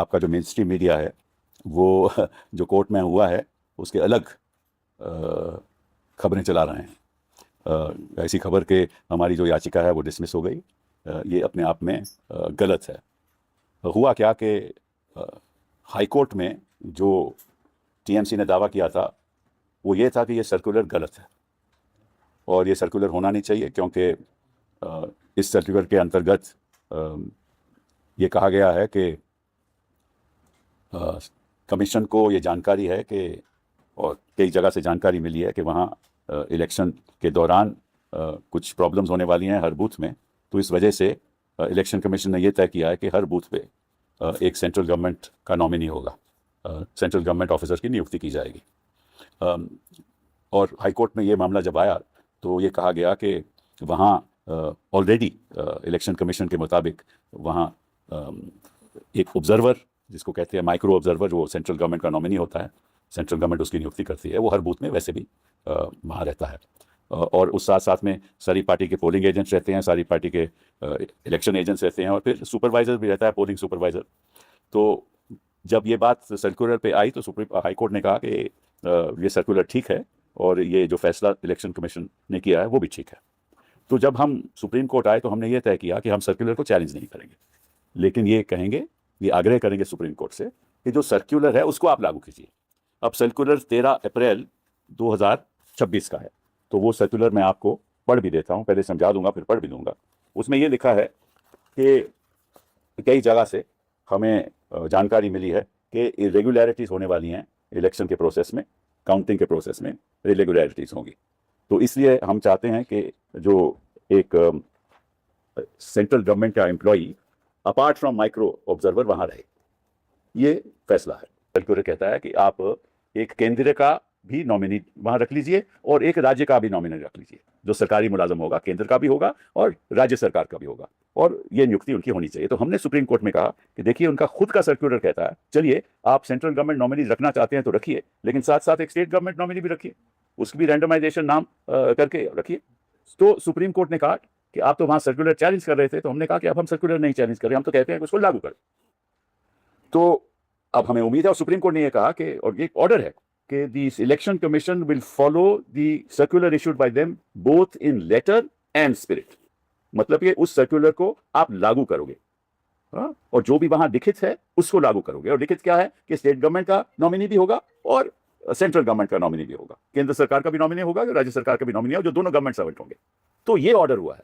आपका जो main stream media है वो जो कोर्ट में हुआ है उसके अलग खबरें चला रहे हैं। ऐसी खबर के हमारी जो याचिका है वो डिसमिस हो गई। ये अपने आप में गलत है। हुआ क्या कि हाई कोर्ट में जो टीएमसी ने दावा किया था वो ये था कि ये सर्कुलर गलत है और ये सर्कुलर होना नहीं चाहिए, क्योंकि इस सर्कुलर के अंतर्गत ये कहा गया है कि कमीशन को ये जानकारी है कि, और कई जगह से जानकारी मिली है कि वहाँ इलेक्शन के दौरान कुछ प्रॉब्लम्स होने वाली हैं हर बूथ में। तो इस वजह से इलेक्शन कमीशन ने यह तय किया है कि हर बूथ पे एक सेंट्रल गवर्नमेंट का नॉमिनी होगा, सेंट्रल गवर्नमेंट ऑफिसर की नियुक्ति की जाएगी। और हाई कोर्ट में ये मामला जब आया तो ये कहा गया कि वहाँ ऑलरेडी इलेक्शन कमीशन के मुताबिक वहाँ एक ऑब्जर्वर, जिसको कहते हैं माइक्रो ऑब्जर्वर, वो सेंट्रल गवर्नमेंट का नॉमिनी होता है, सेंट्रल गवर्नमेंट उसकी नियुक्ति करती है, वो हर बूथ में वैसे भी वहाँ रहता है। और उस साथ साथ में सारी पार्टी के पोलिंग एजेंट्स रहते हैं, सारी पार्टी के इलेक्शन एजेंट्स रहते हैं, और फिर सुपरवाइज़र भी रहता है, पोलिंग सुपरवाइज़र। तो जब ये बात सर्कुलर पे आई तो सुप्रीम हाई कोर्ट ने कहा कि ये सर्कुलर ठीक है और ये जो फैसला इलेक्शन कमीशन ने किया है वो भी ठीक है। तो जब हम सुप्रीम कोर्ट आए तो हमने ये तय किया कि हम सर्कुलर को चैलेंज नहीं करेंगे, लेकिन ये कहेंगे, ये आग्रह करेंगे सुप्रीम कोर्ट से कि जो सर्कुलर है उसको आप लागू कीजिए। अब सर्कुलर 13 अप्रैल 2026 का है, तो वो सर्कुलर मैं आपको पढ़ भी देता हूँ, पहले समझा दूंगा फिर पढ़ भी दूंगा। उसमें ये लिखा है कि कई जगह से हमें जानकारी मिली है कि इरेगुलरिटीज़ होने वाली हैं इलेक्शन के प्रोसेस में, काउंटिंग के प्रोसेस में इरेगुलरिटीज़ होंगी। तो इसलिए हम चाहते हैं कि जो एक सेंट्रल गवर्नमेंट का employee apart from micro observer वहाँ रहे। ये फैसला है। सर्कुलर कहता है कि आप एक केंद्र का भी नॉमिनी वहाँ रख लीजिए और एक राज्य का भी नॉमिनी रख लीजिए। जो सरकारी मुलाजम होगा केंद्र का भी होगा और राज्य सरकार का भी होगा, और ये नियुक्ति उनकी होनी चाहिए। तो हमने सुप्रीम कोर्ट में कहा कि देखिए, उनका खुद का सर्कुलर कहता है, चलिए आप सेंट्रल गवर्नमेंट नॉमिनी रखना चाहते हैं तो रखिए, लेकिन साथ साथ एक स्टेट गवर्नमेंट नॉमिनी भी रखिए, उसकी भी रैंडमाइजेशन नाम करके रखिए। तो सुप्रीम कोर्ट ने कहा कि आप तो वहाँ सर्कुलर चैलेंज कर रहे थे, तो हमने कहा कि अब हम सर्कुलर नहीं चैलेंज कर रहे, हम तो कहते हैं कि उसको लागू करें। तो अब हमें उम्मीद है, और सुप्रीम कोर्ट ने यह कहा कि, और ये ऑर्डर है कि this election commission will follow the circular issued by them both in letter and spirit. मतलब कि उस सर्कुलर को आप लागू करोगे, और जो भी वहां लिखित है उसको लागू करोगे। और लिखित क्या है कि स्टेट गवर्नमेंट का नॉमिनी भी होगा और सेंट्रल गवर्नमेंट का नॉमिनी भी होगा, केंद्र सरकार का भी नॉमिनी होगा, राज्य सरकार का भी नॉमिनी होगा, जो दोनों गवर्नमेंट सर्वेंट होंगे। तो ये ऑर्डर हुआ है।